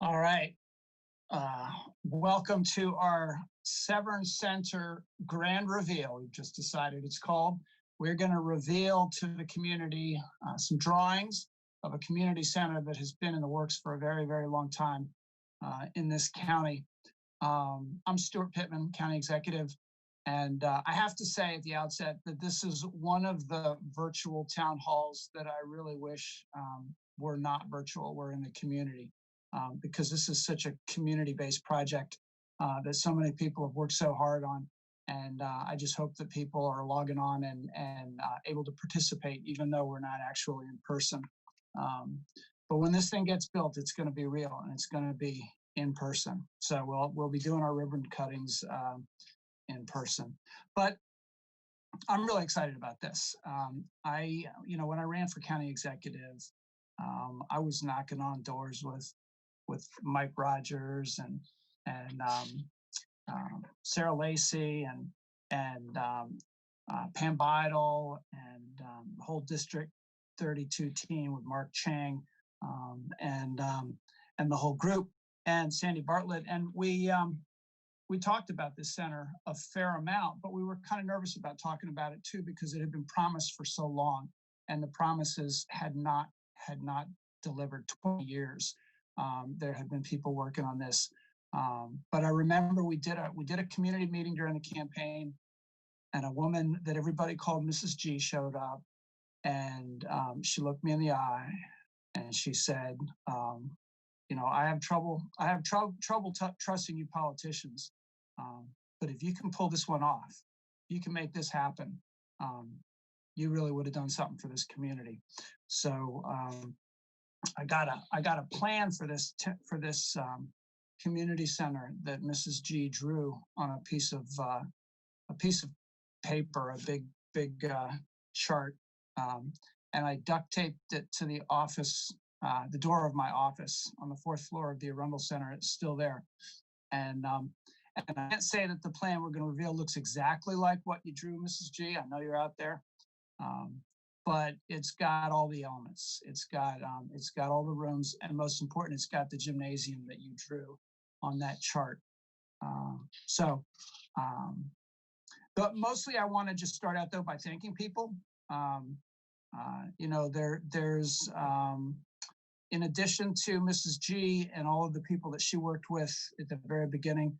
All right. Uh, Welcome to our Severn Center Grand Reveal. We've just decided it's called. We're going to reveal to the community some drawings of a community center that has been in the works for a very, very long time in this county. I'm Stuart Pittman, County Executive, and I have to say at the outset that this is one of the virtual town halls that I really wish were not virtual, were in the community, because this is such a community-based project that so many people have worked so hard on. And I just hope that people are logging on and able to participate, even though we're not actually in person. But when this thing gets built, it's going to be real and it's going to be in person. So we'll be doing our ribbon cuttings in person. But I'm really excited about this. When I ran for county executive, I was knocking on doors with Mike Rogers and Sarah Lacey and Pam Beidel and the whole District 32 team with Mark Chang and the whole group and Sandy Bartlett. And we talked about this center a fair amount, but we were kind of nervous about talking about it too, because it had been promised for so long and the promises had not delivered. 20 years. There had been people working on this. But I remember we did a community meeting during the campaign, and a woman that everybody called Mrs. G showed up, and she looked me in the eye and she said, I have trouble trusting you politicians. But if you can pull this one off, if you can make this happen, you really would have done something for this community. So I got a plan for this community center that Mrs. G drew on a piece of paper, a big chart, and I duct taped it to the office, the door of my office on the 4th floor of the Arundel Center. It's still there, and I can't say that the plan we're going to reveal looks exactly like what you drew, Mrs. G. I know you're out there. But it's got all the elements. It's got all the rooms, and most important, it's got the gymnasium that you drew on that chart. But mostly, I want to just start out though by thanking people. There's in addition to Mrs. G and all of the people that she worked with at the very beginning.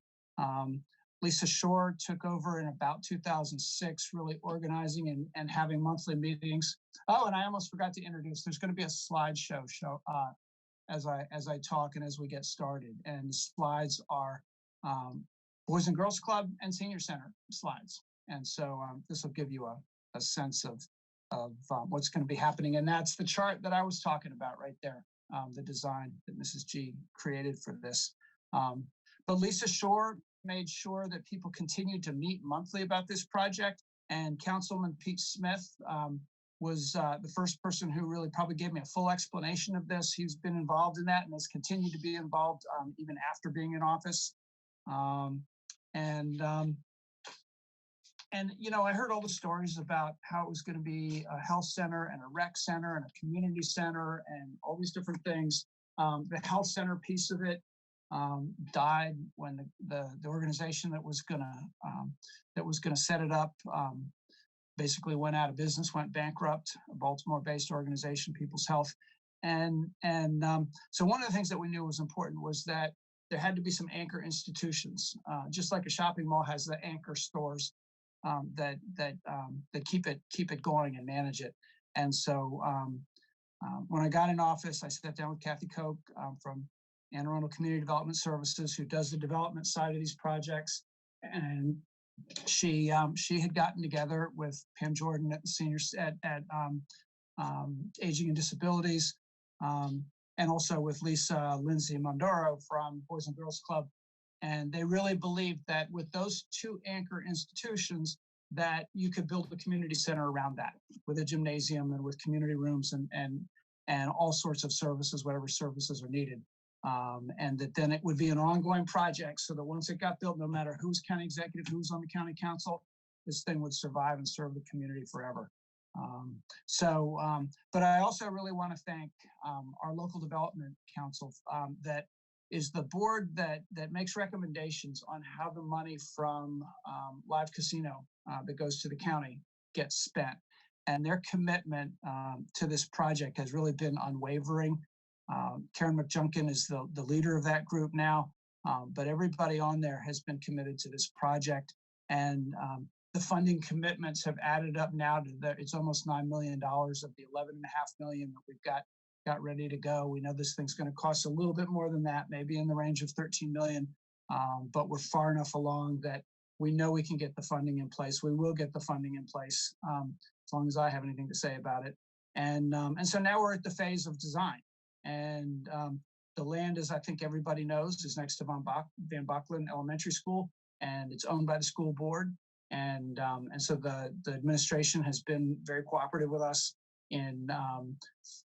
Lisa Shore took over in about 2006, really organizing and having monthly meetings. Oh, and I almost forgot to introduce, there's going to be a slideshow as I talk and as we get started. And the slides are Boys and Girls Club and Senior Center slides. And so this will give you a sense of what's going to be happening. And that's the chart that I was talking about right there, the design that Mrs. G created for this. But Lisa Shore made sure that people continued to meet monthly about this project. And Councilman Pete Smith was the first person who really probably gave me a full explanation of this. He's been involved in that and has continued to be involved even after being in office. I heard all the stories about how it was going to be a health center and a rec center and a community center and all these different things. The health center piece of it died when the organization that was gonna set it up basically went out of business, went bankrupt. A Baltimore-based organization, People's Health, and so one of the things that we knew was important was that there had to be some anchor institutions, just like a shopping mall has the anchor stores that keep it going and manage it. And so when I got in office, I sat down with Kathy Koch from Anne Arundel Community Development Services, who does the development side of these projects, and she had gotten together with Pam Jordan at the seniors at Aging and Disabilities, and also with Lisa Lindsay Mondoro from Boys and Girls Club, and they really believed that with those two anchor institutions, that you could build a community center around that, with a gymnasium and with community rooms and all sorts of services, whatever services are needed. And that then it would be an ongoing project, so that once it got built, no matter who's county executive, who's on the county council, this thing would survive and serve the community forever. But I also really want to thank our local development council that is the board that makes recommendations on how the money from live casino that goes to the county gets spent. And their commitment to this project has really been unwavering. Karen McJunkin is the leader of that group now, but everybody on there has been committed to this project. And the funding commitments have added up now to it's almost $9 million of the $11.5 million that we've got ready to go. We know this thing's going to cost a little bit more than that, maybe in the range of 13 million, but we're far enough along that we know we can get the funding in place. We will get the funding in place as long as I have anything to say about it. And so now we're at the phase of design. And the land, as I think everybody knows, is next to Van Bachlen Elementary School, and it's owned by the school board. And so the administration has been very cooperative with us in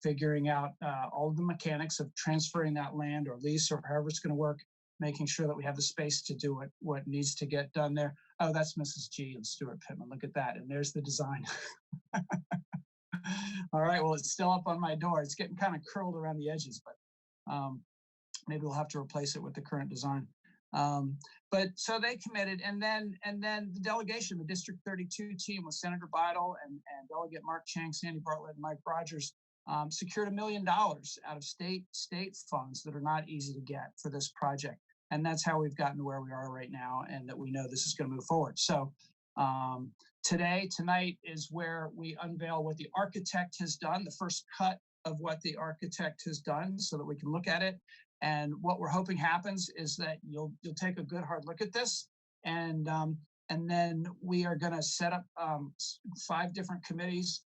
figuring out all of the mechanics of transferring that land or lease or however it's going to work, making sure that we have the space to do what needs to get done there. Oh, that's Mrs. G and Stuart Pittman. Look at that. And there's the design. All right. Well, it's still up on my door. It's getting kind of curled around the edges, but maybe we'll have to replace it with the current design. But so they committed, and then the delegation, the District 32 team with Senator Bidle and Delegate Mark Chang, Sandy Bartlett, and Mike Rogers secured $1 million out of state funds that are not easy to get for this project. And that's how we've gotten to where we are right now, and that we know this is going to move forward. So tonight is where we unveil what the architect has done, the first cut of what the architect has done, so that we can look at it. And what we're hoping happens is that you'll take a good hard look at this, and then we are going to set up 5 different committees.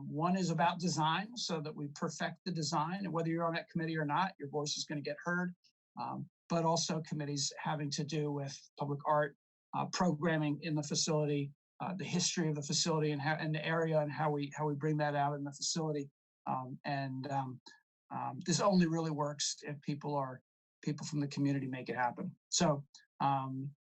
One is about design, so that we perfect the design, and whether you're on that committee or not, your voice is going to get heard. But also committees having to do with public art, programming in the facility, the history of the facility and the area, and how we bring that out in the facility. This only really works if people from the community make it happen. So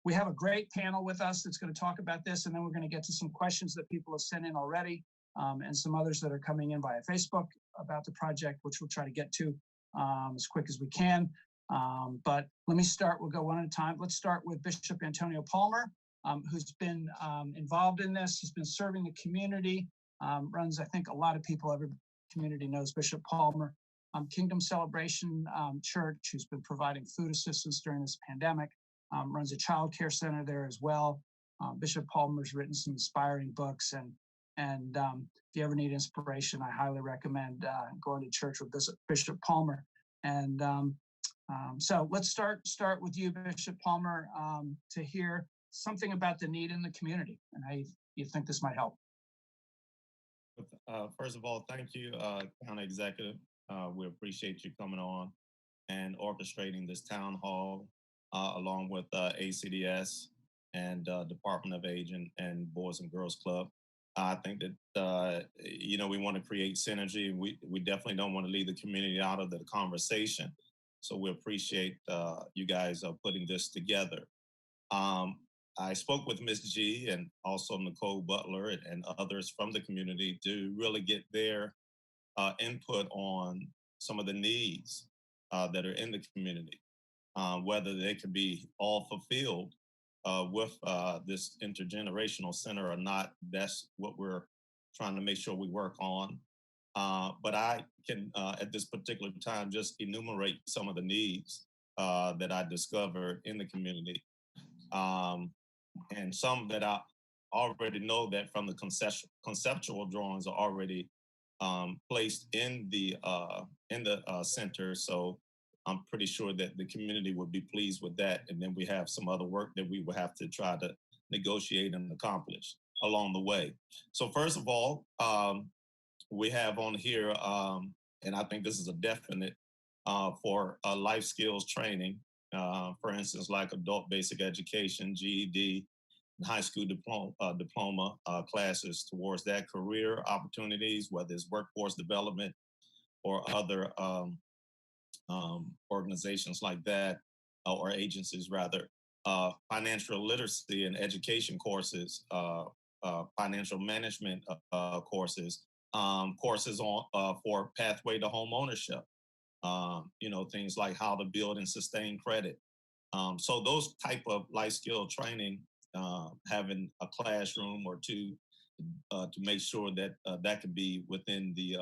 we have a great panel with us that's going to talk about this, and then we're going to get to some questions that people have sent in already, and some others that are coming in via Facebook about the project, which we'll try to get to as quick as we can. But let me start. We'll go one at a time. Let's start with Bishop Antonio Palmer, who's been involved in this. He's been serving the community, runs, I think, a lot of people, every community knows Bishop Palmer. Kingdom Celebration Church, who's been providing food assistance during this pandemic, runs a child care center there as well. Bishop Palmer's written some inspiring books, and if you ever need inspiration, I highly recommend going to church with Bishop Palmer. And so let's start with you, Bishop Palmer, to hear something about the need in the community and how you think this might help. First of all, thank you, County Executive. We appreciate you coming on and orchestrating this town hall along with ACDS and Department of Age and Boys and Girls Club. I think that, we want to create synergy. We definitely don't want to leave the community out of the conversation. So we appreciate you guys putting this together. I spoke with Ms. G and also Nicole Butler and others from the community to really get their input on some of the needs that are in the community, whether they could be all fulfilled with this intergenerational center or not. That's what we're trying to make sure we work on. But I can, at this particular time, just enumerate some of the needs that I discovered in the community. And some that I already know that from the conceptual drawings are already placed in the center. So I'm pretty sure that the community would be pleased with that. And then we have some other work that we will have to try to negotiate and accomplish along the way. So first of all, we have on here, and I think this is a definite for life skills training, for instance, like adult basic education, GED, and high school diploma classes towards that, career opportunities, whether it's workforce development or other organizations like that, or agencies rather, financial literacy and education courses, financial management courses, courses on for pathway to home ownership, things like how to build and sustain credit. So those type of life skill training, having a classroom or two to make sure that that could be within the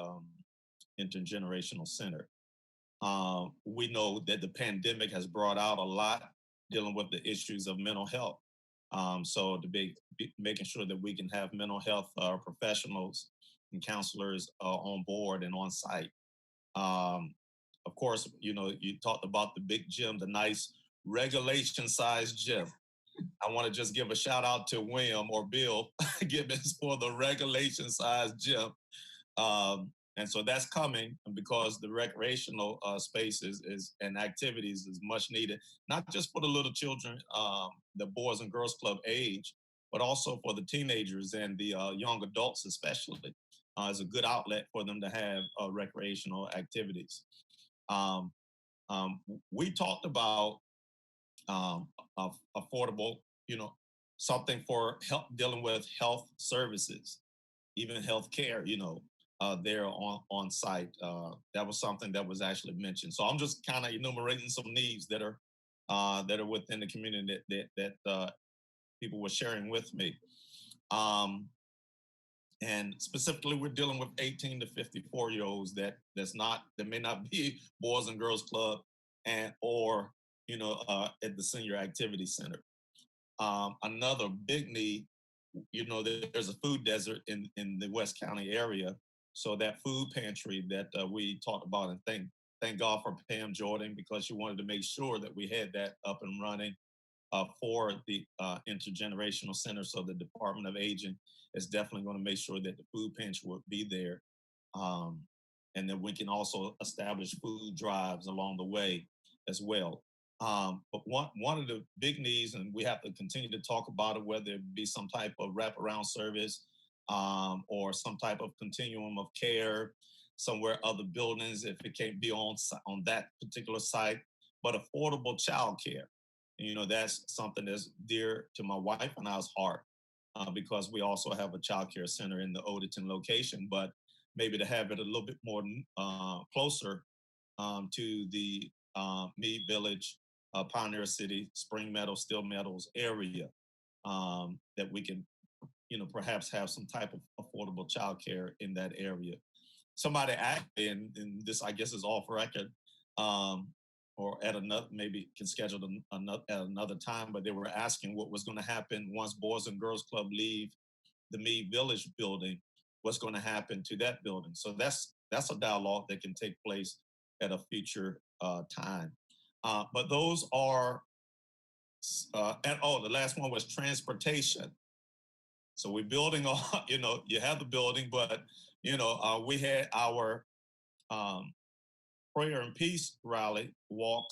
intergenerational center. We know that the pandemic has brought out a lot dealing with the issues of mental health. So to be making sure that we can have mental health professionals and counselors on board and on site. Um, of course, you talked about the big gym, the nice regulation size gym. I want to just give a shout out to William or Bill Gibbons for the regulation size gym. And so that's coming because the recreational spaces is and activities is much needed, not just for the little children, the Boys and Girls Club age, but also for the teenagers and the young adults, especially, as a good outlet for them to have recreational activities. Um, we talked about affordable, something for help dealing with health services, even health care, there on site. That was something that was actually mentioned. So I'm just kind of enumerating some needs that are within the community that people were sharing with me. Um, and specifically, we're dealing with 18 to 54-year-olds that may not be Boys and Girls Club and or at the Senior Activity Center. Another big need, there's a food desert in the West County area. So that food pantry that we talked about, and thank God for Pam Jordan, because she wanted to make sure that we had that up and running for the intergenerational center. So the Department of Aging is definitely going to make sure that the food pantry will be there. Um, and then we can also establish food drives along the way as well. But one of the big needs, and we have to continue to talk about it, whether it be some type of wraparound service or some type of continuum of care, somewhere other buildings if it can't be on that particular site, but affordable child care. That's something that's dear to my wife and I's heart because we also have a child care center in the Odenton location, but maybe to have it a little bit more closer to the Meade Village, Pioneer City, Spring Meadows, Still Meadows area, that we can, perhaps have some type of affordable childcare in that area. Somebody actually, and this I guess is off record, um, or at another, maybe can schedule at another time, but they were asking what was going to happen once Boys and Girls Club leave the Meade Village building. What's going to happen to that building? So that's a dialogue that can take place at a future time. But those are, the last one was transportation. So we're building on, you have the building, but, we had our um, prayer and peace rally walk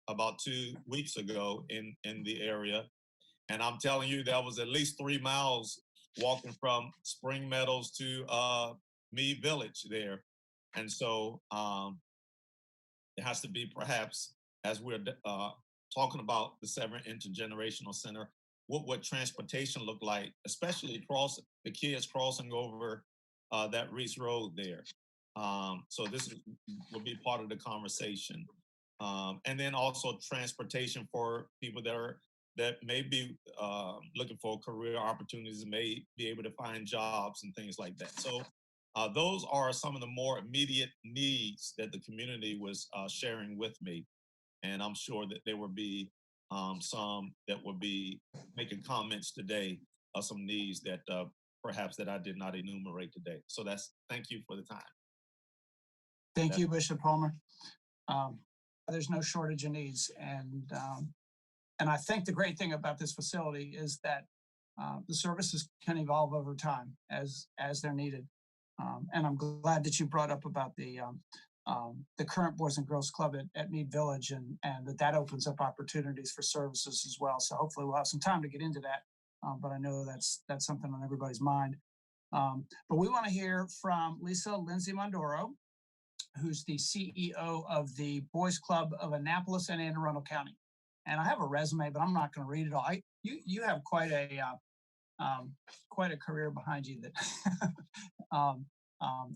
about 2 weeks ago in the area. And I'm telling you, that was at least 3 miles walking from Spring Meadows to Meade Village there. And so it has to be perhaps, as we're talking about the Severn Intergenerational Center, what would transportation look like, especially the kids crossing over that Reese Road there. So this will be part of the conversation. And then also transportation for people that may be looking for career opportunities and may be able to find jobs and things like that. So those are some of the more immediate needs that the community was sharing with me. And I'm sure that there will be some that will be making comments today of some needs that perhaps that I did not enumerate today. So thank you for the time. Thank you, Bishop Palmer. There's no shortage of needs. And I think the great thing about this facility is that the services can evolve over time as they're needed. And I'm glad that you brought up about the current Boys and Girls Club at Meade Village, and that opens up opportunities for services as well. So hopefully we'll have some time to get into that. But I know that's something on everybody's mind. But we want to hear from Lisa Lindsay Mondoro, who's the CEO of the Boys Club of Annapolis and Anne Arundel County. And I have a resume, but I'm not going to read it all. You have quite a career behind you that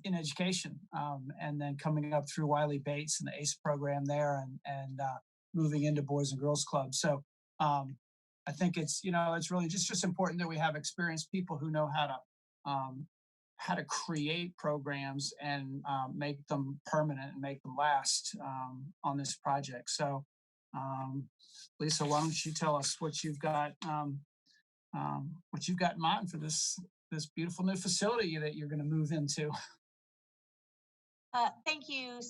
in education, and then coming up through Wiley Bates and the ACE program there, and moving into Boys and Girls Club. So I think it's, it's really just important that we have experienced people who know how to create programs and make them permanent and make them last on this project. So Lisa, why don't you tell us what you've got in mind for this beautiful new facility that you're going to move into? Thank you,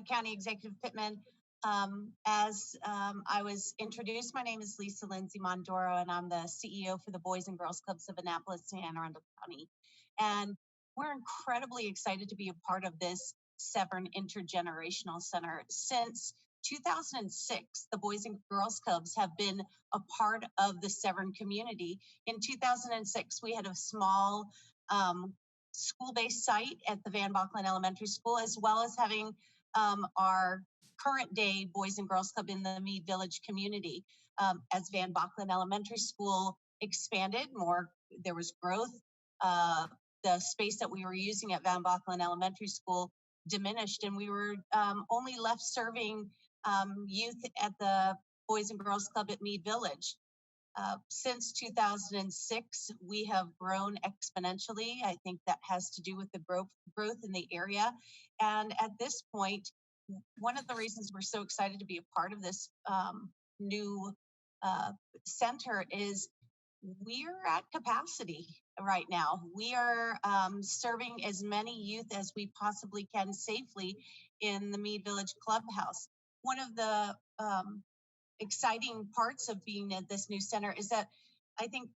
County Executive Pittman. As I was introduced, my name is Lisa Lindsay Mondoro, and I'm the CEO for the Boys and Girls Clubs of Annapolis and Arundel County. And we're incredibly excited to be a part of this Severn Intergenerational Center. Since 2006, the Boys and Girls Clubs have been a part of the Severn community. In 2006, we had a small school-based site at the Van Bocklin Elementary School, as well as having our current day Boys and Girls Club in the Mead Village community. As Van Bocklin Elementary School expanded more, there was growth. The space that we were using at Van Bocklin Elementary School diminished, and we were only left serving youth at the Boys and Girls Club at Mead Village. Since 2006, we have grown exponentially. I think that has to do with the growth in the area. And at this point, one of the reasons we're so excited to be a part of this new center is we're at capacity right now. We are serving as many youth as we possibly can safely in the Mead Village Clubhouse. One of the exciting parts of being at this new center is that I think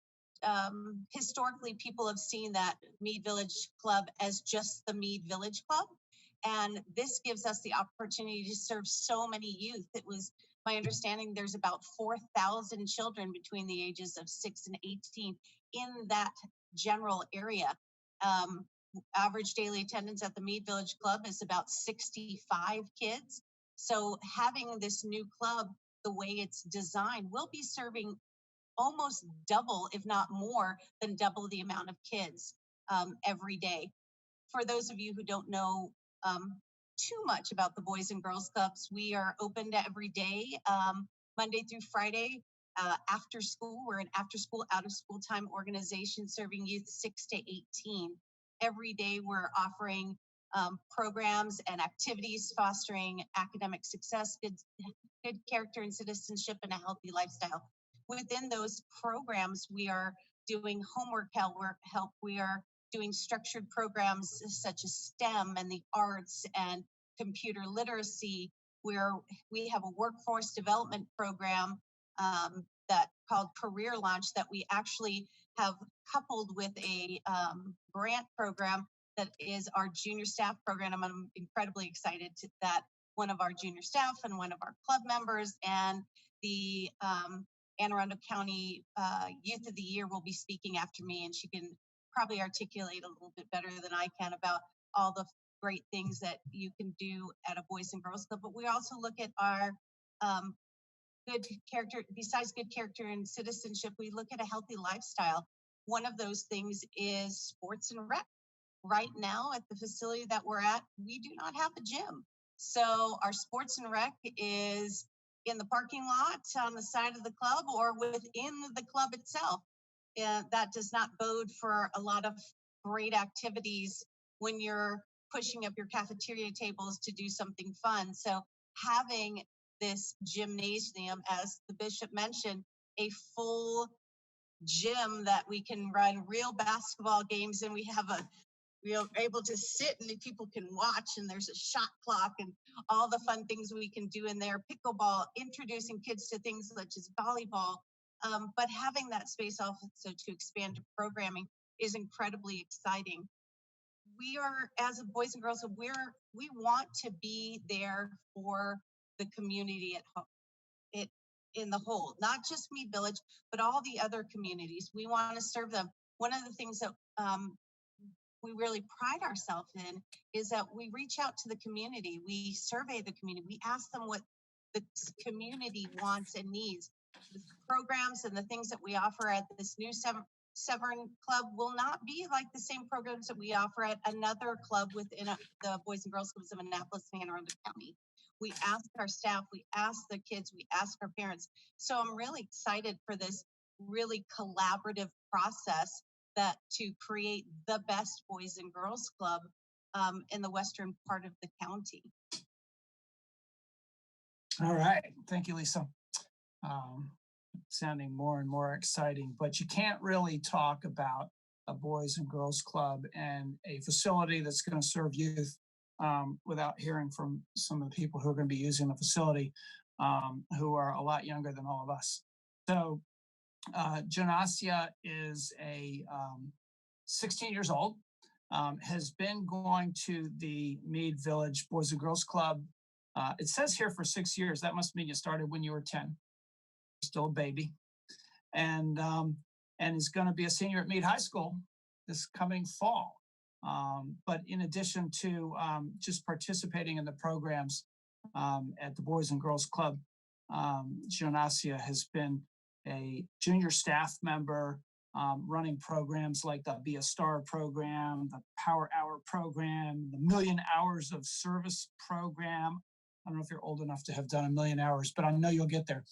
historically people have seen that Mead Village Club as just the Mead Village Club. And this gives us the opportunity to serve so many youth. It was my understanding there's about 4,000 children between the ages of 6 and 18 in that general area. Average daily attendance at the Mead Village Club is about 65 kids. So having this new club, the way it's designed, will be serving almost double, if not more than double the amount of kids every day. For those of you who don't know too much about the Boys and Girls Clubs, we are open every day, Monday through Friday, after school. We're an after school, out of school time organization serving youth 6 to 18. Every day we're offering programs and activities fostering academic success, good character and citizenship, and a healthy lifestyle. Within those programs, we are doing homework help. We are doing structured programs such as STEM and the arts and computer literacy, where we have a workforce development program that called Career Launch that we actually have coupled with a grant program that is our junior staff program. I'm incredibly excited that one of our junior staff and one of our club members and the Anne Arundel County Youth of the Year will be speaking after me, and she can probably articulate a little bit better than I can about all the great things that you can do at a Boys and Girls Club. But we also look at our good character. Besides good character and citizenship, we look at a healthy lifestyle. One of those things is sports and rec. Right now at the facility that we're at, we do not have a gym. So our sports and rec is in the parking lot on the side of the club or within the club itself. That does not bode for a lot of great activities when you're pushing up your cafeteria tables to do something fun. So having this gymnasium, as the bishop mentioned, a full gym that we can run real basketball games, and we have we're able to sit and people can watch, and there's a shot clock and all the fun things we can do in there. Pickleball, introducing kids to things such as volleyball, but having that space also to expand to programming is incredibly exciting. We are, as a Boys and Girls, we want to be there for the community at home, in the whole, not just Mead Village, but all the other communities. We want to serve them. One of the things that we really pride ourselves in is that we reach out to the community. We survey the community. We ask them what the community wants and needs. The programs and the things that we offer at this new Severn Club will not be like the same programs that we offer at another club within the Boys and Girls Clubs of Annapolis and Arundel County. We ask our staff, we ask the kids, we ask our parents. So I'm really excited for this really collaborative process that to create the best Boys and Girls Club in the western part of the county. All right, thank you, Lisa. Sounding more and more exciting, but you can't really talk about a Boys and Girls Club and a facility that's going to serve youth without hearing from some of the people who are going to be using the facility, who are a lot younger than all of us. So Janasia is a 16 years old, has been going to the Mead Village Boys and Girls Club. It says here for 6 years. That must mean you started when you were 10. Still a baby, and is going to be a senior at Mead High School this coming fall. But in addition to just participating in the programs at the Boys and Girls Club, Jonasia has been a junior staff member, running programs like the Be a Star program, the Power Hour program, the Million Hours of Service program. I don't know if you're old enough to have done 1,000,000 hours, but I know you'll get there.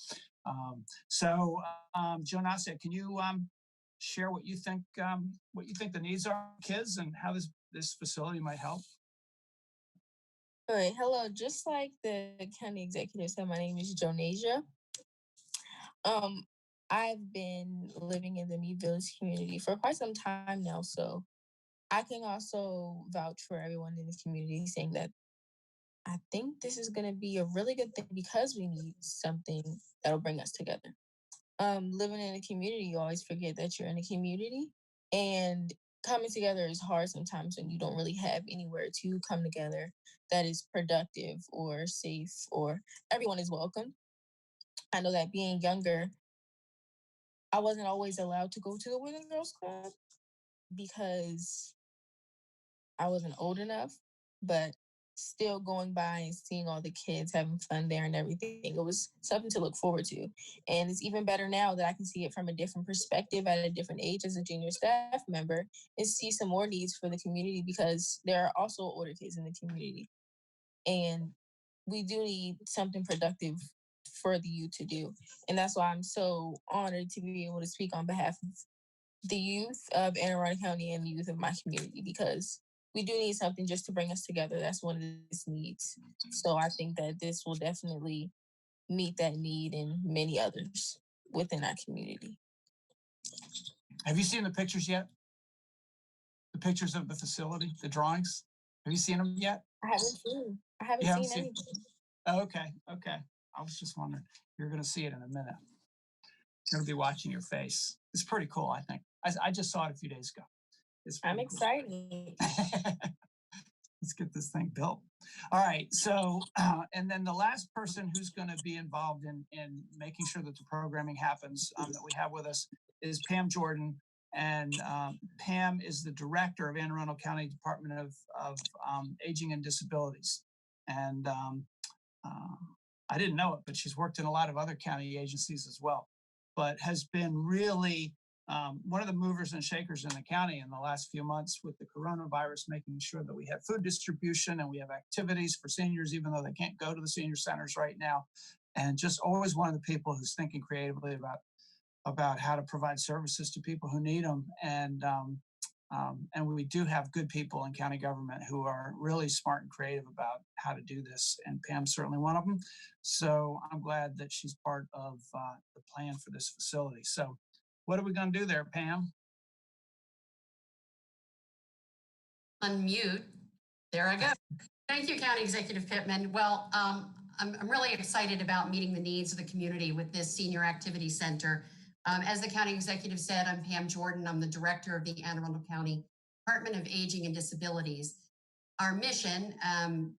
Jonasia, can you share what you think the needs are of kids and how this facility might help? All right, hello. Just like the county executive said, my name is Jonasia. I've been living in the Mead Village community for quite some time now, so I can also vouch for everyone in the community saying that I think this is going to be a really good thing because we need something that'll bring us together. Living in a community, you always forget that you're in a community, and coming together is hard sometimes when you don't really have anywhere to come together that is productive or safe or everyone is welcome. I know that being younger, I wasn't always allowed to go to the Boys and Girls Club because I wasn't old enough, but still going by and seeing all the kids having fun there and everything, it was something to look forward to. And it's even better now that I can see it from a different perspective at a different age as a junior staff member and see some more needs for the community because there are also older kids in the community. And we do need something productive for the youth to do. And that's why I'm so honored to be able to speak on behalf of the youth of Anne Arundel County and the youth of my community because we do need something just to bring us together. That's one of these needs. So I think that this will definitely meet that need and many others within our community. Have you seen the pictures yet? The pictures of the facility, the drawings? Have you seen them yet? I haven't seen anything. Oh, okay. I was just wondering. You're going to see it in a minute. You're going to be watching your face. It's pretty cool, I think. I just saw it a few days ago. I'm excited. Let's get this thing built. All right. So, and then the last person who's going to be involved in making sure that the programming happens that we have with us is Pam Jordan. And Pam is the director of Anne Arundel County Department of Aging and Disabilities. And I didn't know it, but she's worked in a lot of other county agencies as well, but has been really one of the movers and shakers in the county in the last few months with the coronavirus, making sure that we have food distribution and we have activities for seniors, even though they can't go to the senior centers right now. And just always one of the people who's thinking creatively about how to provide services to people who need them. And we do have good people in county government who are really smart and creative about how to do this. And Pam's certainly one of them. So I'm glad that she's part of the plan for this facility. So what are we going to do there, Pam? Unmute. There I go. Thank you, County Executive Pittman. Well, I'm really excited about meeting the needs of the community with this Senior Activity Center. As the County Executive said, I'm Pam Jordan. I'm the Director of the Anne Arundel County Department of Aging and Disabilities. Our mission, I'm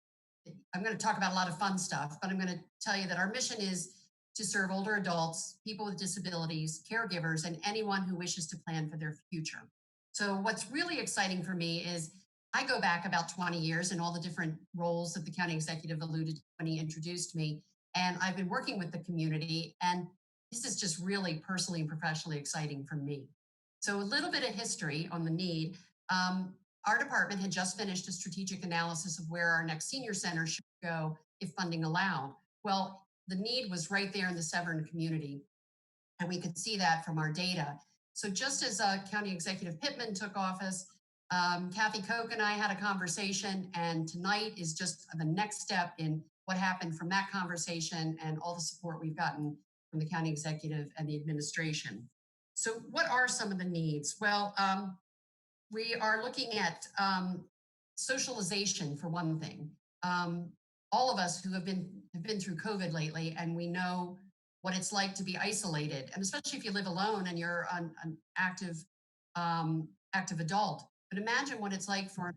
going to talk about a lot of fun stuff, but I'm going to tell you that our mission is to serve older adults, people with disabilities, caregivers, and anyone who wishes to plan for their future. So what's really exciting for me is I go back about 20 years in all the different roles that the county executive alluded to when he introduced me. And I've been working with the community, and this is just really personally and professionally exciting for me. So a little bit of history on the need. Our department had just finished a strategic analysis of where our next senior center should go if funding allowed. Well, the need was right there in the Severn community, and we could see that from our data. So just as County Executive Pittman took office, Kathy Koch and I had a conversation, and tonight is just the next step in what happened from that conversation and all the support we've gotten from the county executive and the administration. So what are some of the needs? Well, we are looking at socialization for one thing. All of us who have been through COVID lately, and we know what it's like to be isolated, and especially if you live alone and you're an active adult. But imagine what it's like for an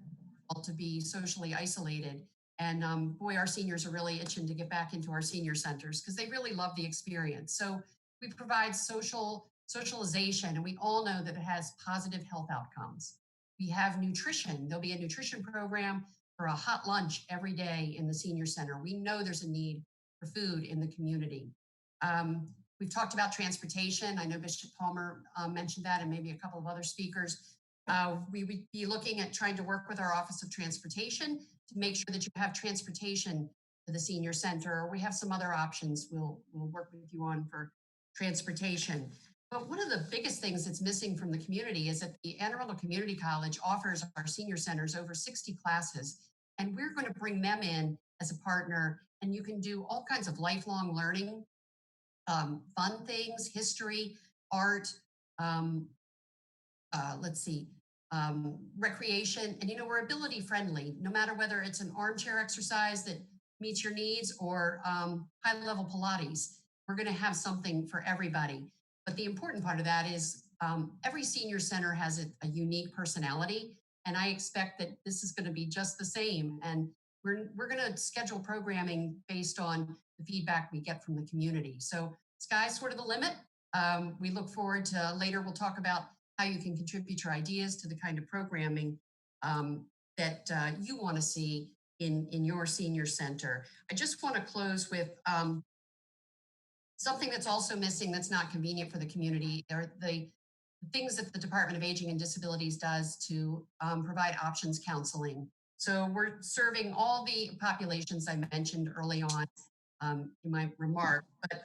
adult to be socially isolated. And boy, our seniors are really itching to get back into our senior centers because they really love the experience. So we provide socialization, and we all know that it has positive health outcomes. We have nutrition. There'll be a nutrition program for a hot lunch every day in the senior center. We know there's a need for food in the community. We've talked about transportation. I know Bishop Palmer mentioned that, and maybe a couple of other speakers. We would be looking at trying to work with our Office of Transportation to make sure that you have transportation to the senior center. We have some other options we'll work with you on for transportation. But one of the biggest things that's missing from the community is that the Anne Arundel Community College offers our senior centers over 60 classes, and we're going to bring them in as a partner, and you can do all kinds of lifelong learning, fun things, history, art, recreation, and we're ability friendly, no matter whether it's an armchair exercise that meets your needs or high level Pilates. We're going to have something for everybody. But the important part of that is every senior center has a unique personality, and I expect that this is going to be just the same. And we're going to schedule programming based on the feedback we get from the community. So sky's sort of the limit. We look forward to later. We'll talk about how you can contribute your ideas to the kind of programming that you want to see in your senior center. I just want to close with something that's also missing that's not convenient for the community. Are the things that the Department of Aging and Disabilities does to provide options counseling. So we're serving all the populations I mentioned early on in my remark, but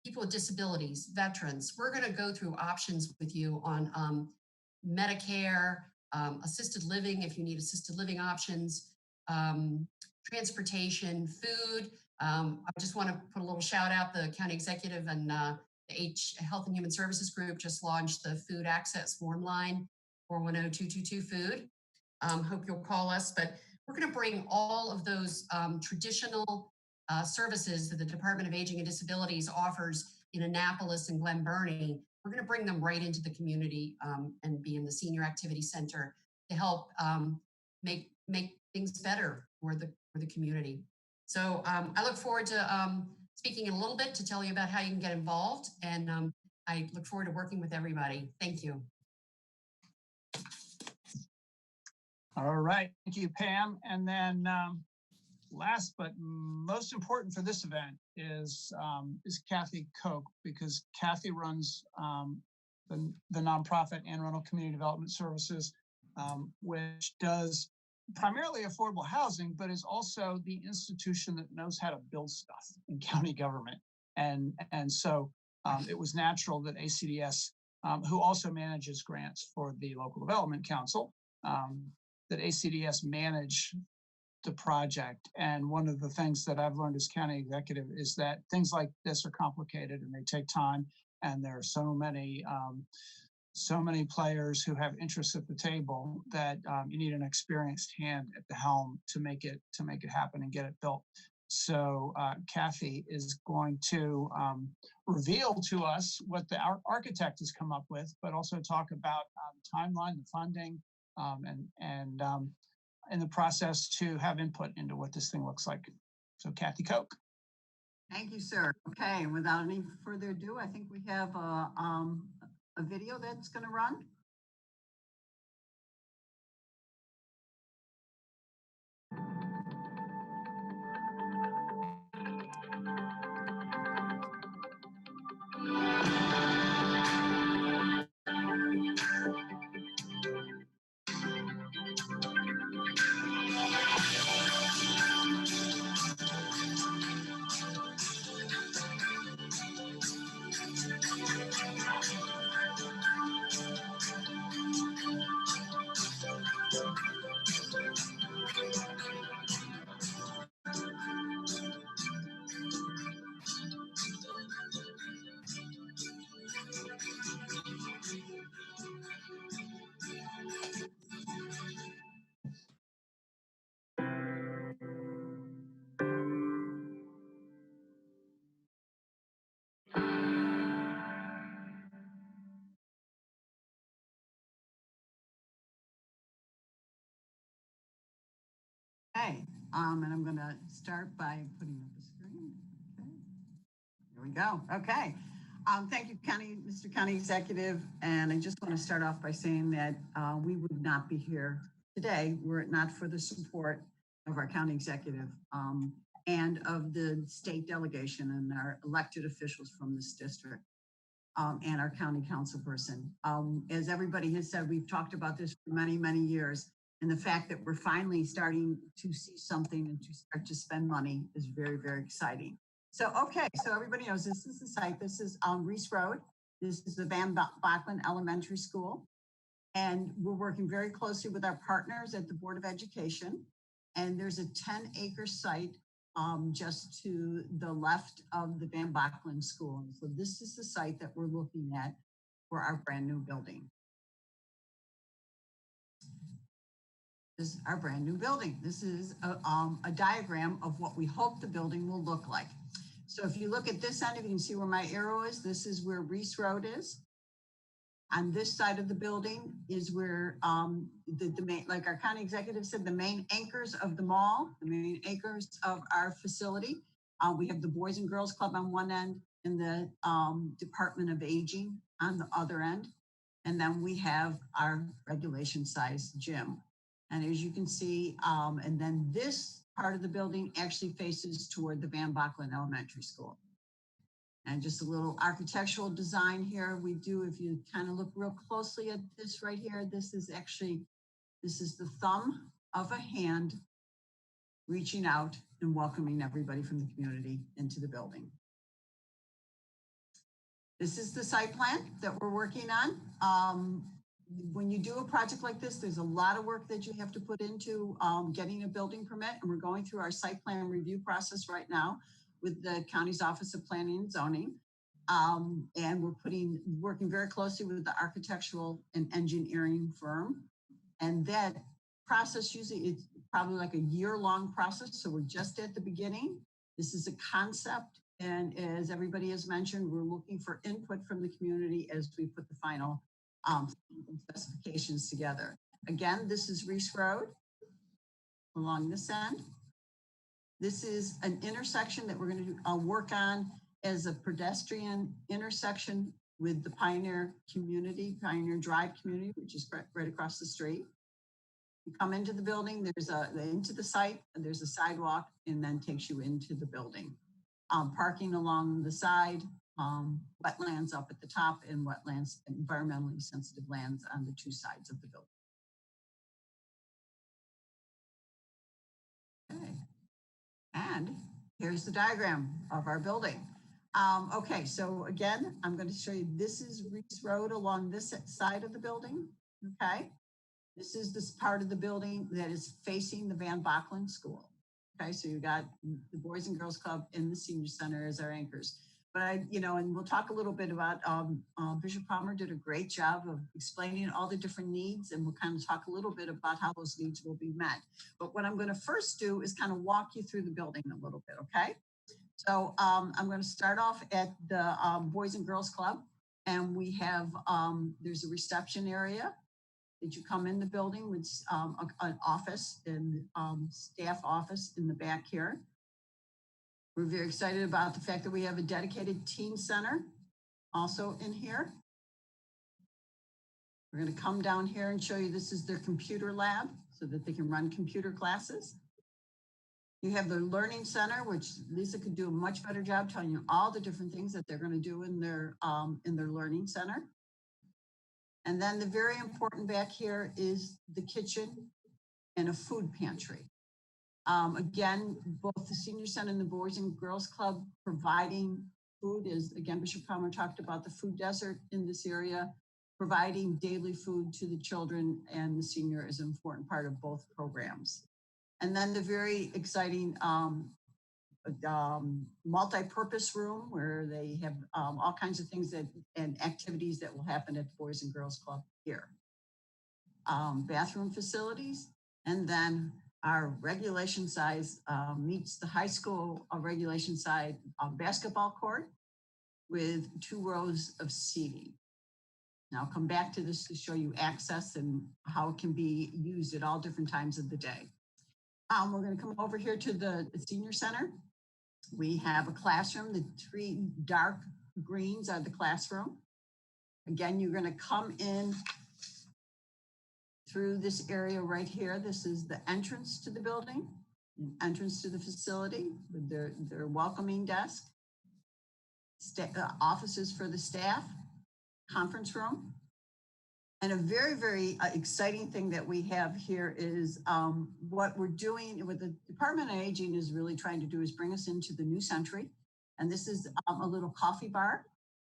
people with disabilities, veterans, we're going to go through options with you on Medicare, assisted living, if you need assisted living options, transportation, food. I just want to put a little shout out. The county executive and the Health and Human Services group just launched the food access form line, 410-222-FOOD. Hope you'll call us, but we're going to bring all of those traditional services that the Department of Aging and Disabilities offers in Annapolis and Glen Burnie. We're going to bring them right into the community and be in the Senior Activity Center to help make things better for the community. So I look forward to speaking in a little bit to tell you about how you can get involved, and I look forward to working with everybody. Thank you. All right, thank you, Pam. And then last but most important for this event is Kathy Koch, because Kathy runs the nonprofit Anne Arundel Community Development Services, which does primarily affordable housing, but is also the institution that knows how to build stuff in county government. And so it was natural that ACDS, who also manages grants for the Local Development Council, that ACDS manage the project. And one of the things that I've learned as county executive is that things like this are complicated and they take time, and there are so many players who have interests at the table that you need an experienced hand at the helm to make it happen and get it built. So Kathy is going to reveal to us what the architect has come up with, but also talk about the timeline, the funding, and in the process to have input into what this thing looks like. So Kathy Koch. Thank you, sir. Okay, without any further ado, I think we have a video that's going to run. Okay, and I'm gonna start by putting up the screen. Okay, here we go. Okay. Thank you, Mr. County Executive. And I just want to start off by saying that we would not be here today were it not for the support of our county executive and of the state delegation and our elected officials from this district and our county council person. As everybody has said, we've talked about this for many, many years. And the fact that we're finally starting to see something and to start to spend money is very, very exciting. So, okay, so everybody knows this is the site. This is Reese Road. This is the Van Bachman Elementary School. And we're working very closely with our partners at the Board of Education. And there's a 10-acre site just to the left of the Van Bachman School. So this is the site that we're looking at for our brand new building. This is our brand new building. This is a diagram of what we hope the building will look like. So if you look at this end, if you can see where my arrow is, this is where Reese Road is. On this side of the building is where the main, like our county executive said, the main anchors of the mall, the main anchors of our facility. We have the Boys and Girls Club on one end and the Department of Aging on the other end. And then we have our regulation size gym. And as you can see, and then this part of the building actually faces toward the Van Bachman Elementary School. And just a little architectural design here. We do, if you kind of look real closely at this right here, this is the thumb of a hand reaching out and welcoming everybody from the community into the building. This is the site plan that we're working on. When you do a project like this, there's a lot of work that you have to put into getting a building permit. And we're going through our site plan review process right now with the county's Office of Planning and Zoning. And we're working very closely with the architectural and engineering firm. And that process usually it's probably like a year-long process. So we're just at the beginning. This is a concept. And as everybody has mentioned, we're looking for input from the community as we put the final specifications together. Again, this is Reese Road along this end. This is an intersection that we're going to work on as a pedestrian intersection with the Pioneer Drive community, which is right across the street. You come into the building, into the site, and there's a sidewalk and then takes you into the building. Parking along the side, wetlands up at the top and wetlands, environmentally sensitive lands on the two sides of the building. Okay. And here's the diagram of our building. Okay, so again, I'm going to show you, this is Reese Road along this side of the building, okay? This is this part of the building that is facing the Van Bachman School. Okay, so you got the Boys and Girls Club and the Senior Center as our anchors. But and we'll talk a little bit about, Bishop Palmer did a great job of explaining all the different needs, and we'll kind of talk a little bit about how those needs will be met. But what I'm going to first do is kind of walk you through the building a little bit, okay? So I'm going to start off at the Boys and Girls Club, and we have, there's a reception area that you come in the building with an office and staff office in the back here. We're very excited about the fact that we have a dedicated teen center also in here. We're going to come down here and show you this is their computer lab so that they can run computer classes. You have the learning center, which Lisa could do a much better job telling you all the different things that they're going to do in their learning center. And then the very important back here is the kitchen and a food pantry. Again, both the Senior Center and the Boys and Girls Club providing food is, again, Bishop Palmer talked about the food desert in this area. Providing daily food to the children and the senior is an important part of both programs. And then the very exciting multi-purpose room where they have all kinds of things and activities that will happen at the Boys and Girls Club here. Bathroom facilities, and then our regulation size meets the high school regulation size basketball court with 2 rows of seating. Now I'll come back to this to show you access and how it can be used at all different times of the day. We're going to come over here to the senior center. We have a classroom. The 3 dark greens are the classroom. Again, you're going to come in through this area right here. This is the entrance to the building, entrance to the facility with their welcoming desk, offices for the staff, conference room. And a very, very exciting thing that we have here is what we're doing with the Department of Aging is really trying to do is bring us into the new century. And this is a little coffee bar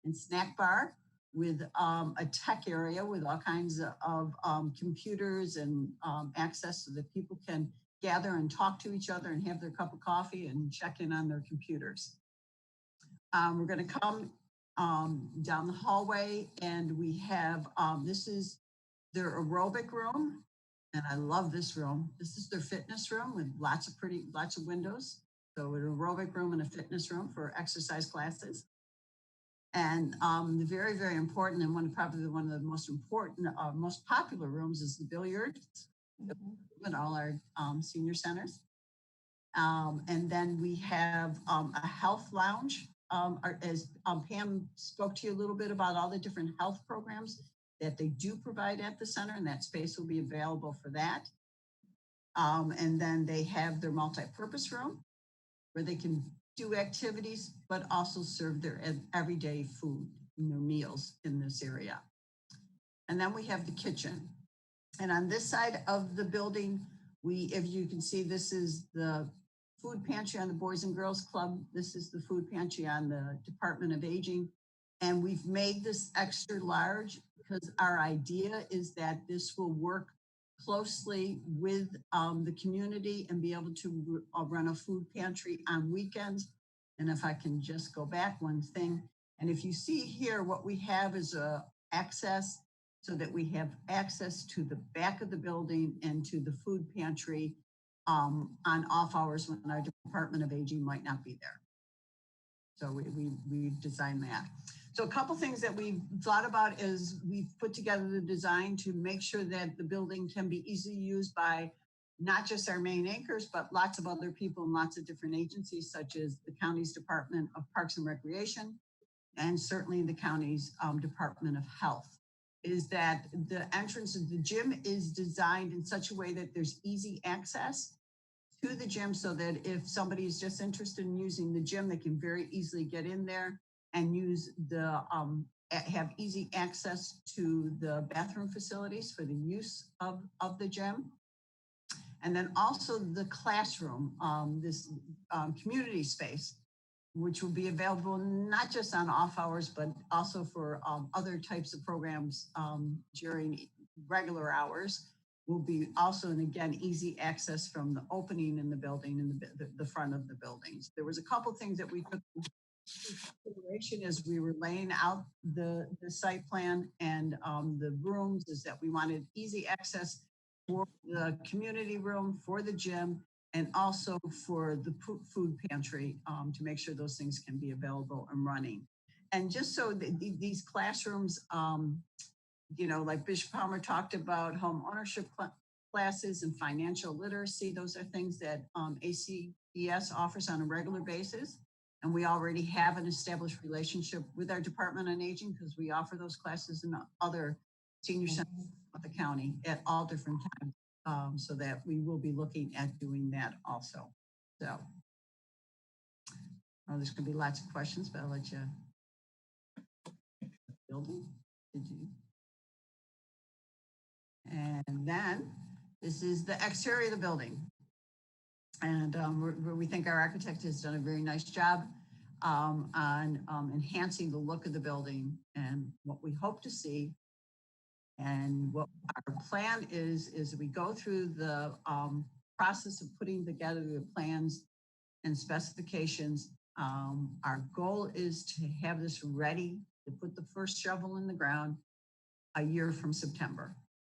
and snack bar with a tech area with all kinds of computers and access so that people can gather and talk to each other and have their cup of coffee and check in on their computers. We're going to come down the hallway, and we have, this is their aerobic room, and I love this room. This is their fitness room with lots of windows. So an aerobic room and a fitness room for exercise classes. And the very, very important and probably one of the most important, most popular rooms is the billiards in all our senior centers. And then we have a health lounge. As Pam spoke to you a little bit about all the different health programs that they do provide at the center, and that space will be available for that. And then they have their multi-purpose room where they can do activities, but also serve their everyday food and their meals in this area. And then we have the kitchen. And on this side of the building, if you can see, this is the food pantry on the Boys and Girls Club. This is the food pantry on the Department of Aging. And we've made this extra large because our idea is that this will work closely with the community and be able to run a food pantry on weekends. And if I can just go back one thing, and if you see here, what we have is access so that we have access to the back of the building and to the food pantry on off hours when our Department of Aging might not be there. So we've designed that. So a couple things that we've thought about is we've put together the design to make sure that the building can be easily used by not just our main anchors, but lots of other people and lots of different agencies, such as the county's Department of Parks and Recreation, and certainly the county's Department of Health. Is that the entrance of the gym is designed in such a way that there's easy access to the gym so that if somebody is just interested in using the gym, they can very easily get in there and use have easy access to the bathroom facilities for the use of the gym. And then also the classroom, this community space, which will be available not just on off hours, but also for other types of programs during regular hours, will be also, and again, easy access from the opening in the building and the front of the buildings. There was a couple things that we took into consideration as we were laying out the site plan and the rooms, is that we wanted easy access for the community room, for the gym, and also for the food pantry to make sure those things can be available and running. And just so these classrooms, you know, like Bishop Palmer talked about home ownership classes and financial literacy, those are things that ACDS offers on a regular basis. And we already have an established relationship with our Department on Aging because we offer those classes in other senior centers of the county at all different times. So that we will be looking at doing that also. So, there's going to be lots of questions, but I'll let you. Building, did you? And then this is the exterior of the building. And we think our architect has done a very nice job on enhancing the look of the building and what we hope to see. And what our plan is we go through the process of putting together the plans and specifications. Our goal is to have this ready to put the first shovel in the ground a year from September,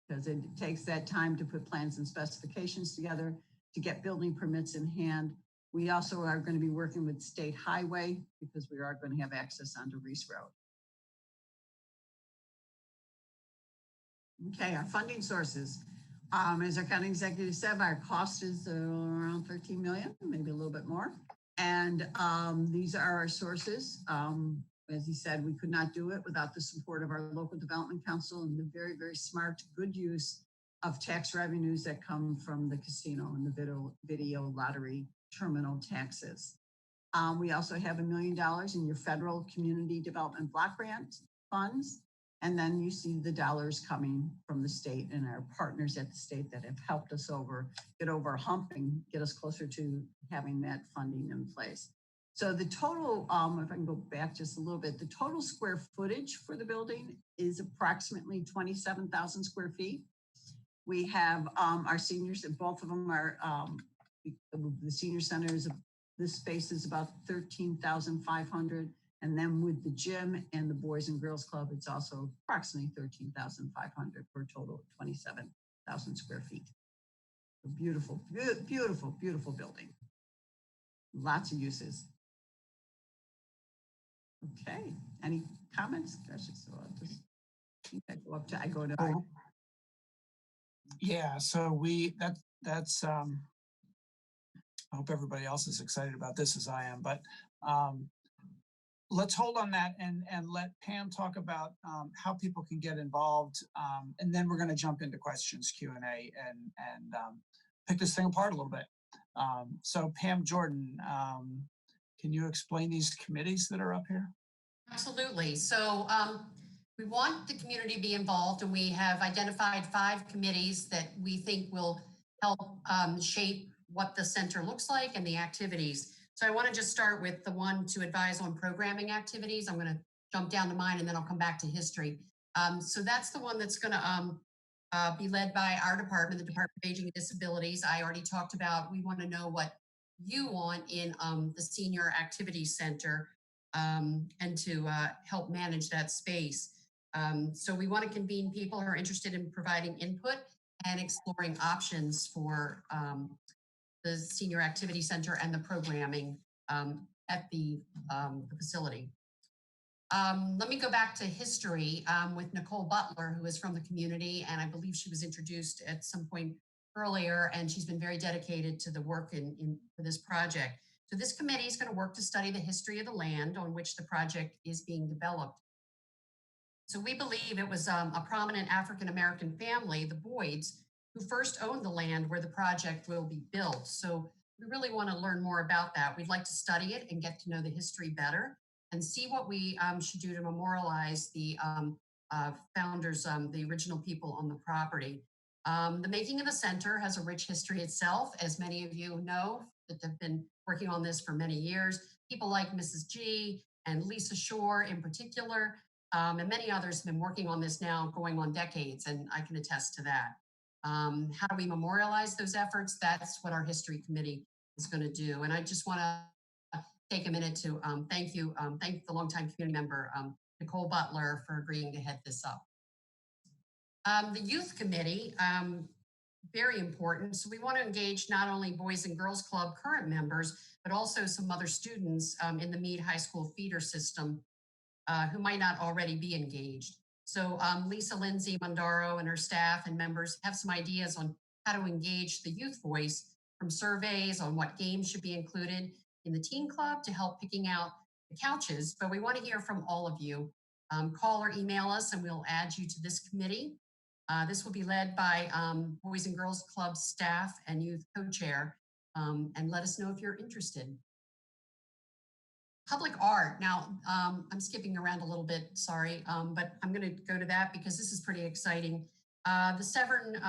because it takes that time to put plans and specifications together, to get building permits in hand. We also are going to be working with State Highway because we are going to have access onto Reese Road. Okay, our funding sources. As our county executive said, our cost is around 13 million, maybe a little bit more. And these are our sources. As he said, we could not do it without the support of our local development council and the very, very smart, good use of tax revenues that come from the casino and the video lottery terminal taxes. We also have $1 million in your federal community development block grant funds. And then you see the dollars coming from the state and our partners at the state that have helped us get over a hump and get us closer to having that funding in place. So the total, if I can go back just a little bit, the total square footage for the building is approximately 27,000 square feet. We have our seniors, both of them are, the senior center is, this space is about 13,500. And then with the gym and the Boys and Girls Club, it's also approximately 13,500 for a total of 27,000 square feet. A beautiful, beautiful, beautiful building. Lots of uses. Okay, any comments? Gosh, so I'll just go up to, I go to. Yeah, so that's I hope everybody else is excited about this as I am, but let's hold on that and let Pam talk about how people can get involved, and then we're going to jump into questions, Q&A, and pick this thing apart a little bit. So Pam Jordan, can you explain these committees that are up here? Absolutely. So we want the community to be involved, and we have identified 5 committees that we think will help shape what the center looks like and the activities. So I want to just start with the one to advise on programming activities. I'm going to jump down to mine and then I'll come back to history. So that's the one that's going to be led by our department, the Department of Aging and Disabilities. I already talked about, we want to know what you want in the Senior Activities Center and to help manage that space. So we want to convene people who are interested in providing input and exploring options for the Senior Activity Center and the programming at the facility. Let me go back to history with Nicole Butler, who is from the community, and I believe she was introduced at some point earlier, and she's been very dedicated to the work for this project. So this committee is going to work to study the history of the land on which the project is being developed. So we believe it was a prominent African-American family, the Boyds, who first owned the land where the project will be built. So we really want to learn more about that. We'd like to study it and get to know the history better and see what we should do to memorialize the founders, the original people on the property. The making of the center has a rich history itself, as many of you know that have been working on this for many years. People like Mrs. G and Lisa Shore in particular, and many others have been working on this now going on decades, and I can attest to that. How do we memorialize those efforts? That's what our history committee is going to do. And I just want to take a minute to thank the longtime community member, Nicole Butler, for agreeing to head this up. The youth committee, very important. So we want to engage not only Boys and Girls Club current members, but also some other students in the Meade High School feeder system who might not already be engaged. So Lisa Lindsay Mondaro and her staff and members have some ideas on how to engage the youth voice, from surveys on what games should be included in the teen club to help picking out the couches. But we want to hear from all of you. Call or email us and we'll add you to this committee. This will be led by Boys and Girls Club staff and youth co-chair, and let us know if you're interested. Public art. Now, I'm skipping around a little bit, sorry, but I'm going to go to that because this is pretty exciting. The Severn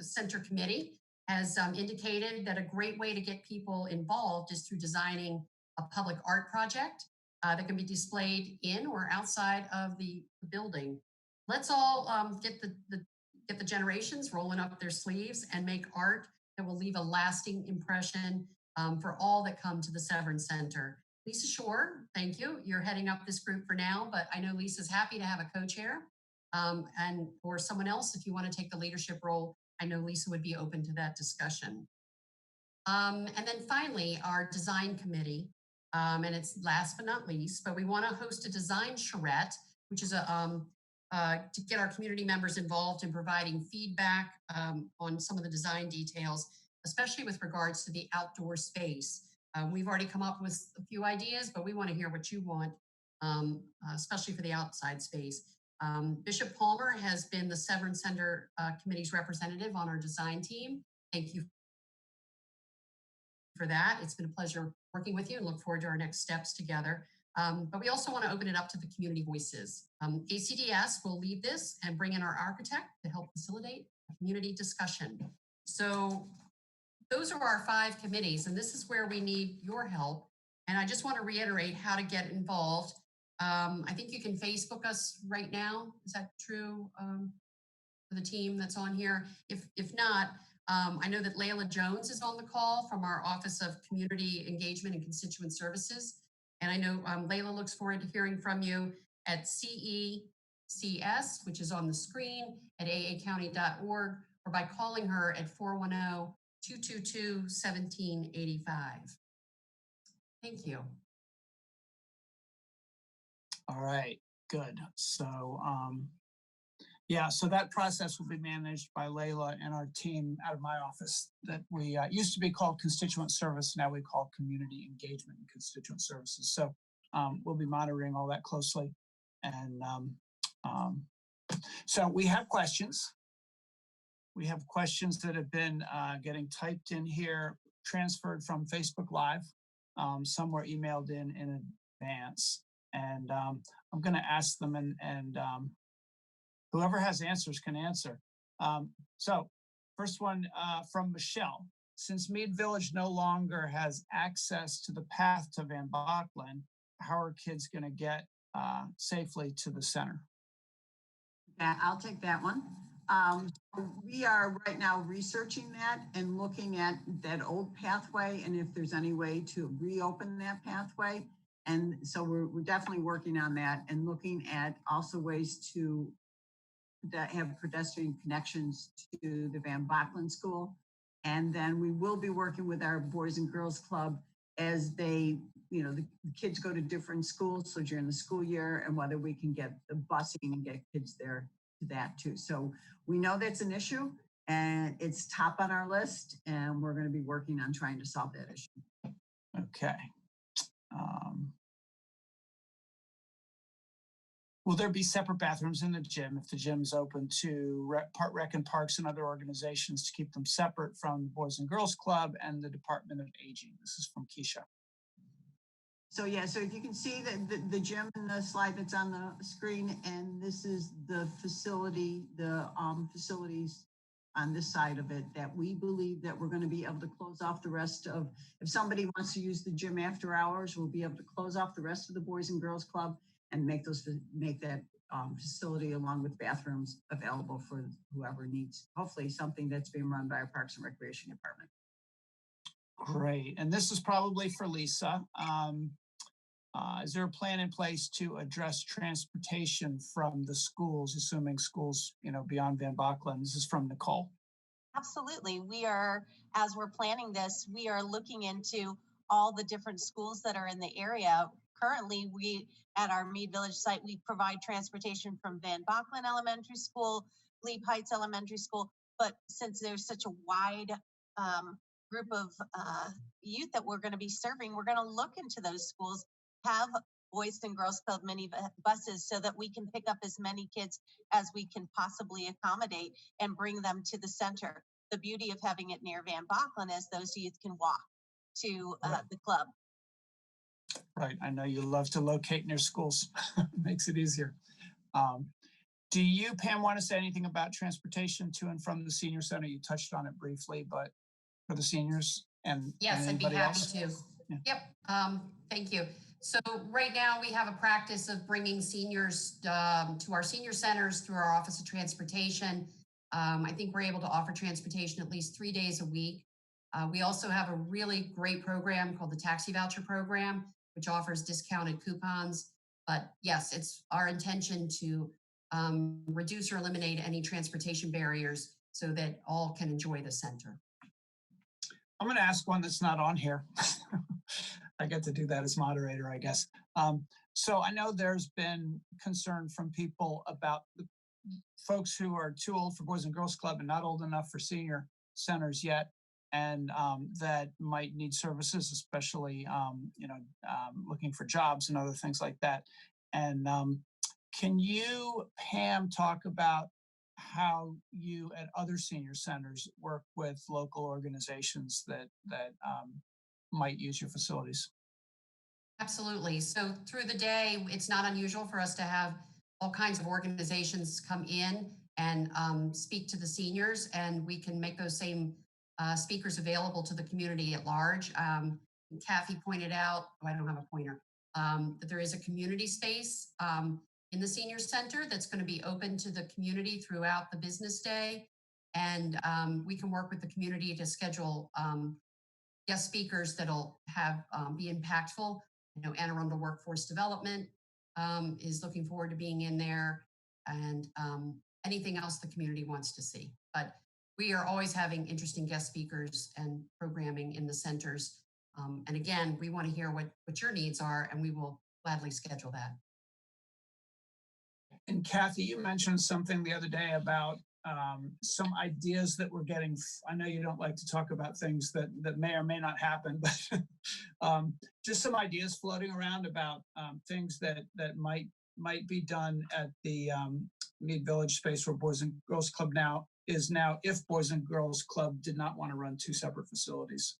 Center Committee has indicated that a great way to get people involved is through designing a public art project that can be displayed in or outside of the building. Let's all get the generations rolling up their sleeves and make art that will leave a lasting impression for all that come to the Severn Center. Lisa Shore, thank you. You're heading up this group for now, but I know Lisa's happy to have a co-chair and or someone else if you want to take the leadership role. I know Lisa would be open to that discussion. And then finally, our design committee, and it's last but not least, but we want to host a design charrette, which is a to get our community members involved in providing feedback on some of the design details, especially with regards to the outdoor space. We've already come up with a few ideas, but we want to hear what you want, especially for the outside space. Bishop Palmer has been the Severn Center Committee's representative on our design team. Thank you for that. It's been a pleasure working with you and look forward to our next steps together. But we also want to open it up to the community voices. ACDS will lead this and bring in our architect to help facilitate a community discussion. So those are our 5 committees, and this is where we need your help. And I just want to reiterate how to get involved. I think you can Facebook us right now. Is that true for the team that's on here? If not, I know that Layla Jones is on the call from our Office of Community Engagement and Constituent Services. And I know Layla looks forward to hearing from you at CECS, which is on the screen, at aacounty.org, or by calling her at 410-222-1785. Thank you. All right, good. So, yeah, so that process will be managed by Layla and our team out of my office that we used to be called Constituent Service. Now we call Community Engagement and Constituent Services. So we'll be monitoring all that closely. And so we have questions. We have questions that have been getting typed in here, transferred from Facebook Live. Some were emailed in advance. And I'm going to ask them, and whoever has answers can answer. So first one from Michelle. Since Mead Village no longer has access to the path to Van Bachlen, how are kids going to get safely to the center? Yeah, I'll take that one. We are right now researching that and looking at that old pathway and if there's any way to reopen that pathway. And so we're definitely working on that and looking at also ways to that have pedestrian connections to the Van Bachlen School. And then we will be working with our Boys and Girls Club as they, you know, the kids go to different schools. So during the school year, and whether we can get the busing and get kids there to that too. So we know that's an issue and it's top on our list, and we're going to be working on trying to solve that issue. Okay. Will there be separate bathrooms in the gym if the gym is open to Rec and Parks and other organizations to keep them separate from the Boys and Girls Club and the Department of Aging? This is from Keisha. So yeah, so if you can see the gym in the slide that's on the screen, and this is the facility, the facilities on this side of it, that we believe that we're going to be able to close off the rest of, if somebody wants to use the gym after hours, we'll be able to close off the rest of the Boys and Girls Club and make that facility along with bathrooms available for whoever needs, hopefully something that's being run by our Parks and Recreation Department. Great, and this is probably for Lisa. Is there a plan in place to address transportation from the schools, assuming schools, you know, beyond Van Bachlen? This is from Nicole. Absolutely. We are, as we're planning this, we are looking into all the different schools that are in the area. Currently, we, at our Mead Village site, we provide transportation from Van Bachlen Elementary School, Glebe Heights Elementary School, but since there's such a wide group of youth that we're going to be serving, we're going to look into those schools, have Boys and Girls Club mini buses so that we can pick up as many kids as we can possibly accommodate and bring them to the center. The beauty of having it near Van Bachlen is those youth can walk to the club. Right, I know you love to locate near schools. Makes it easier. Do you, Pam, want to say anything about transportation to and from the senior center? You touched on it briefly, but for the seniors and yes, I'd be happy else? to. Yeah. Yep. Thank you. So right now we have a practice of bringing seniors to our senior centers through our Office of Transportation. I think we're able to offer transportation at least 3 days a week. We also have a really great program called the Taxi Voucher Program, which offers discounted coupons. But yes, it's our intention to reduce or eliminate any transportation barriers so that all can enjoy the center. I'm going to ask one that's not on here. I get to do that as moderator, I guess. So I know there's been concern from people about the folks who are too old for Boys and Girls Club and not old enough for senior centers yet, and that might need services, especially looking for jobs and other things like that. And can you, Pam, talk about how you at other senior centers work with local organizations that might use your facilities? Absolutely. So through the day, it's not unusual for us to have all kinds of organizations come in and speak to the seniors, and we can make those same speakers available to the community at large. Kathy pointed out, oh, I don't have a pointer, that there is a community space in the senior center that's going to be open to the community throughout the business day. And we can work with the community to schedule guest speakers that'll have be impactful. You know, Anne Arundel Workforce Development is looking forward to being in there, and anything else the community wants to see. But we are always having interesting guest speakers and programming in the centers. And again, we want to hear what your needs are, and we will gladly schedule that. And Kathy, you mentioned something the other day about some ideas that we're getting. I know you don't like to talk about things that may or may not happen, but just some ideas floating around about things that might be done at the Mead Village space where Boys and Girls Club is now, if Boys and Girls Club did not want to run two separate facilities.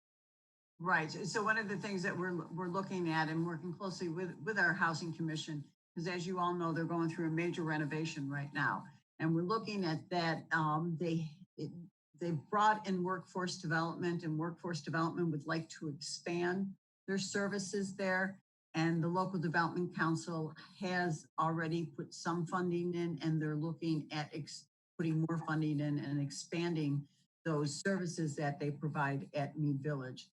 Right. So one of the things that we're looking at and working closely with our housing commission is, as you all know, they're going through a major renovation right now. And we're looking at that. They brought in workforce development, and workforce development would like to expand their services there. And the local development council has already put some funding in, and they're looking at putting more funding in and expanding those services that they provide at Mead Village.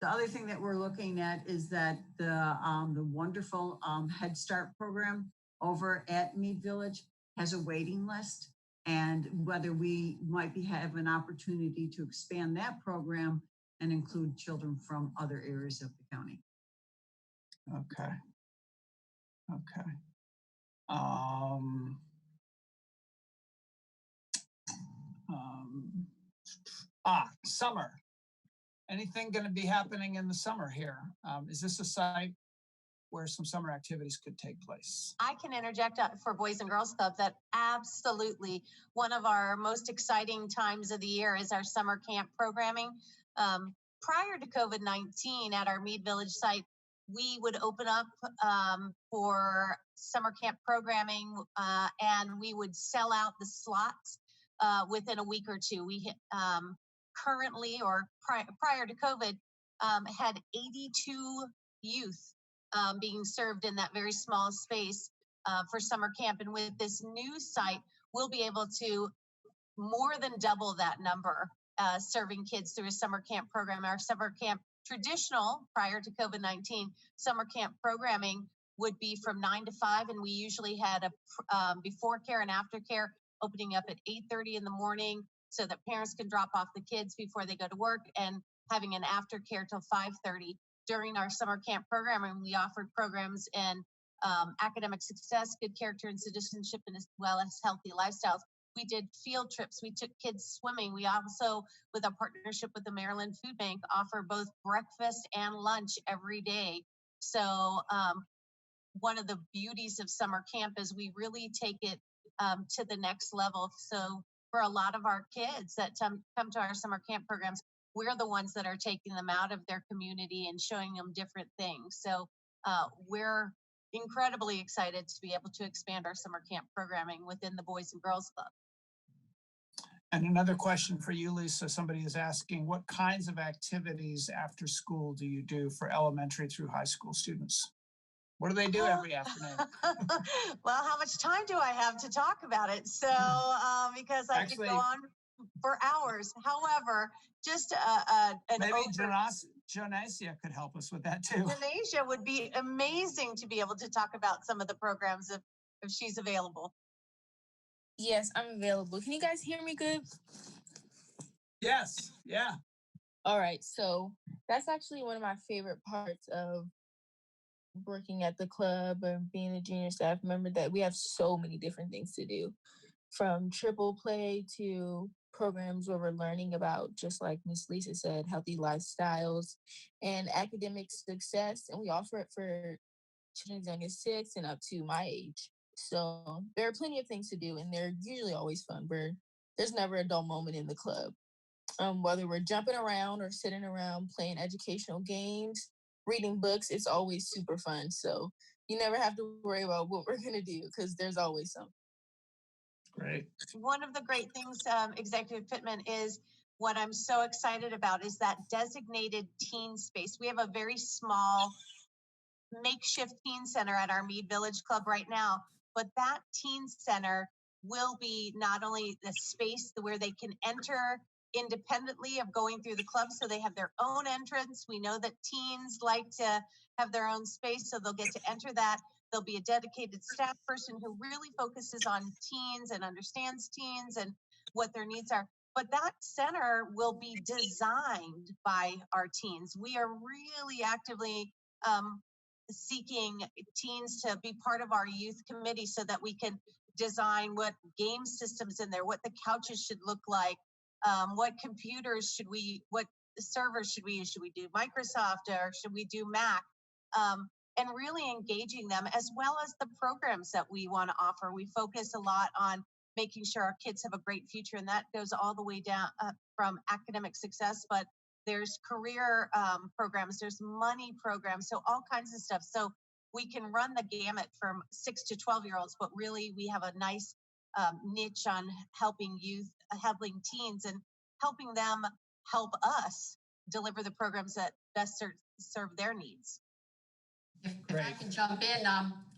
The other thing that we're looking at is that the wonderful Head Start program over at Mead Village has a waiting list, and whether we might have an opportunity to expand that program and include children from other areas of the county. Okay. Summer. Anything going to be happening in the summer here? Is this a site where some summer activities could take place? I can interject for Boys and Girls Club that absolutely one of our most exciting times of the year is our summer camp programming. Prior to COVID-19 at our Mead Village site, we would open up for summer camp programming and we would sell out the slots within a week or two. We currently, or prior to COVID, had 82 youth being served in that very small space for summer camp. And with this new site, we'll be able to more than double that number, serving kids through a summer camp program. Our summer camp traditional, prior to COVID-19, summer camp programming would be from 9 to 5, and we usually had a before care and after care opening up at 8:30 in the morning so that parents can drop off the kids before they go to work, and having an aftercare till 5:30. During our summer camp programming, we offered programs in academic success, good character and citizenship, and as well as healthy lifestyles. We did field trips. We took kids swimming. We also, with a partnership with the Maryland Food Bank, offer both breakfast and lunch every day. So one of the beauties of summer camp is we really take it to the next level. So for a lot of our kids that come to our summer camp programs, we're the ones that are taking them out of their community and showing them different things. So we're incredibly excited to be able to expand our summer camp programming within the Boys and Girls Club. And another question for you, Lisa. Somebody is asking, what kinds of activities after school do you do for elementary through high school students? What do they do every afternoon? Well, how much time do I have to talk about it? So, because I could go on for hours. However, just maybe Jonasia could help us with that too. Jonasia would be amazing to be able to talk about some of the programs if she's available. Yes, I'm available. Can you guys hear me good? Yes. Yeah. All right, so that's actually one of my favorite parts of working at the club or being a junior staff member, that we have so many different things to do, from triple play to programs where we're learning about, just like Miss Lisa said, healthy lifestyles and academic success. And we offer it for children as young as 6 and up to my age. So there are plenty of things to do, and they're usually always fun. There's never a dull moment in the club. Whether we're jumping around or sitting around playing educational games, reading books, it's always super fun. So you never have to worry about what we're going to do because there's always something. Great. One of the great things, Executive Pittman, is what I'm so excited about is that designated teen space. We have a very small makeshift teen center at our Mead Village Club right now, but that teen center will be not only the space where they can enter independently of going through the club, so they have their own entrance. We know that teens like to have their own space, so they'll get to enter that. There'll be a dedicated staff person who really focuses on teens and understands teens and what their needs are. But that center will be designed by our teens. We are really actively seeking teens to be part of our youth committee so that we can design what game systems in there, what the couches should look like, what computers should we, what servers should we use? Should we do Microsoft or should we do Mac? And really engaging them, as well as the programs that we want to offer. We focus a lot on making sure our kids have a great future, and that goes all the way down from academic success, but there's career programs, there's money programs, so all kinds of stuff. So we can run the gamut from 6 to 12-year-olds, but really we have a nice niche on helping youth, helping teens, and helping them help us deliver the programs that best serve their needs. If I can jump in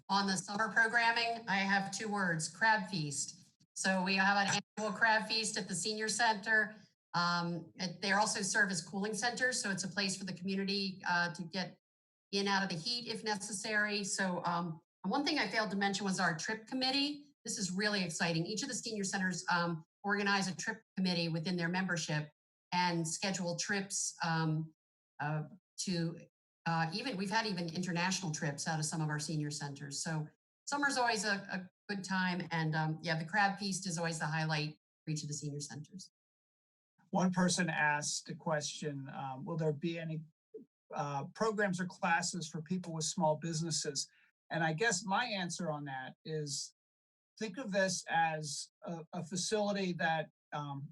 on the summer programming, I have 2 words: crab feast. So we have an annual crab feast at the senior center. They also serve as cooling centers, so it's a place for the community to get in out of the heat if necessary. So one thing I failed to mention was our trip committee. This is really exciting. Each of the senior centers organize a trip committee within their membership and schedule trips to we've had even international trips out of some of our senior centers. So summer's always a good time. And the crab feast is always the highlight for each of the senior centers. One person asked a question, will there be any programs or classes for people with small businesses? And I guess my answer on that is, think of this as a facility that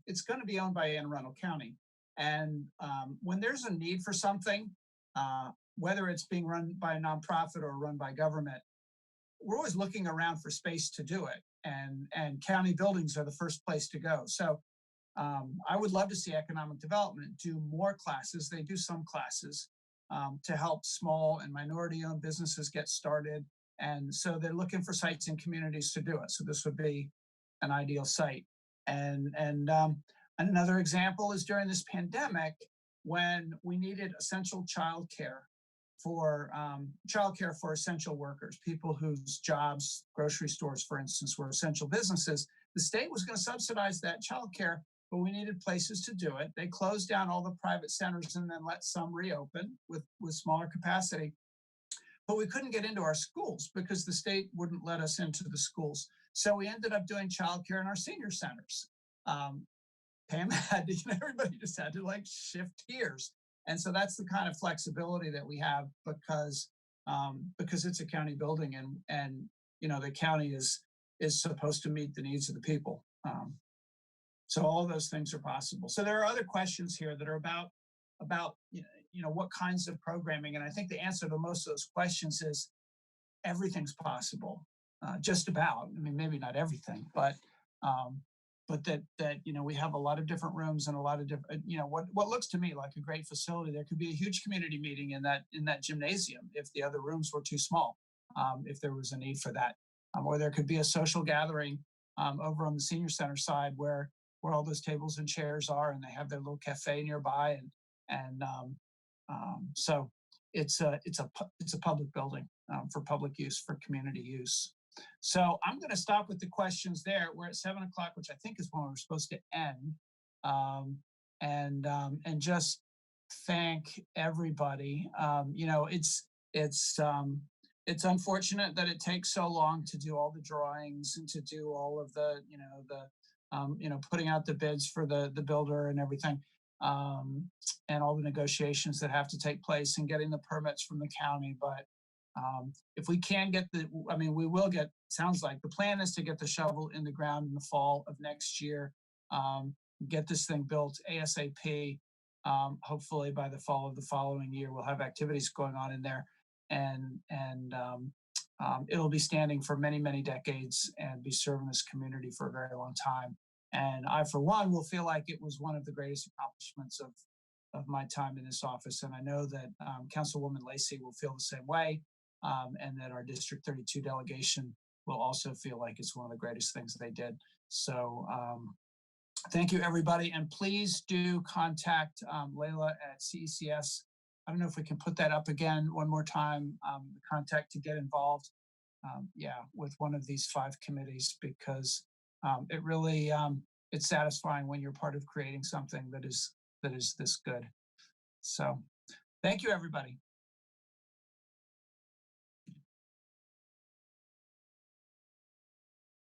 it's going to be owned by Arundel County. And when there's a need for something, whether it's being run by a nonprofit or run by government, we're always looking around for space to do it. And county buildings are the first place to go. So I would love to see economic development do more classes. They do some classes to help small and minority-owned businesses get started. And so they're looking for sites and communities to do it. So this would be an ideal site. And another example is during this pandemic, when we needed essential childcare for essential workers, people whose jobs, grocery stores, for instance, were essential businesses. The state was going to subsidize that childcare, but we needed places to do it. They closed down all the private centers and then let some reopen with smaller capacity. But we couldn't get into our schools because the state wouldn't let us into the schools. So we ended up doing childcare in our senior centers. Pam had to, everybody just had to like shift gears. And so that's the kind of flexibility that we have because it's a county building and the county is supposed to meet the needs of the people. So all those things are possible. So there are other questions here that are about what kinds of programming. And I think the answer to most of those questions is everything's possible, just about. I mean, maybe not everything, but that we have a lot of different rooms and a lot of different, what looks to me like a great facility. There could be a huge community meeting in that gymnasium if the other rooms were too small, if there was a need for that, or there could be a social gathering over on the senior center side where all those tables and chairs are, and they have their little cafe nearby, and so it's a public building for public use, for community use. So I'm going to stop with the questions there. We're at 7 o'clock, which I think is when we're supposed to end. And just thank everybody. It's unfortunate that it takes so long to do all the drawings and to do all of the, putting out the bids for the builder and everything, and all the negotiations that have to take place and getting the permits from the county. But if we can get we will get, sounds like the plan is to get the shovel in the ground in the fall of next year, get this thing built ASAP. Hopefully by the fall of the following year, we'll have activities going on in there, and it'll be standing for many, many decades and be serving this community for a very long time. And I, for one, will feel like it was one of the greatest accomplishments of my time in this office. And I know that Councilwoman Lacey will feel the same way, and that our District 32 delegation will also feel like it's one of the greatest things they did. So thank you, everybody. And please do contact Layla at CECS. I don't know if we can put that up again one more time, the contact to get involved, with one of these 5 committees, because it really, it's satisfying when you're part of creating something that is this good. So thank you, everybody.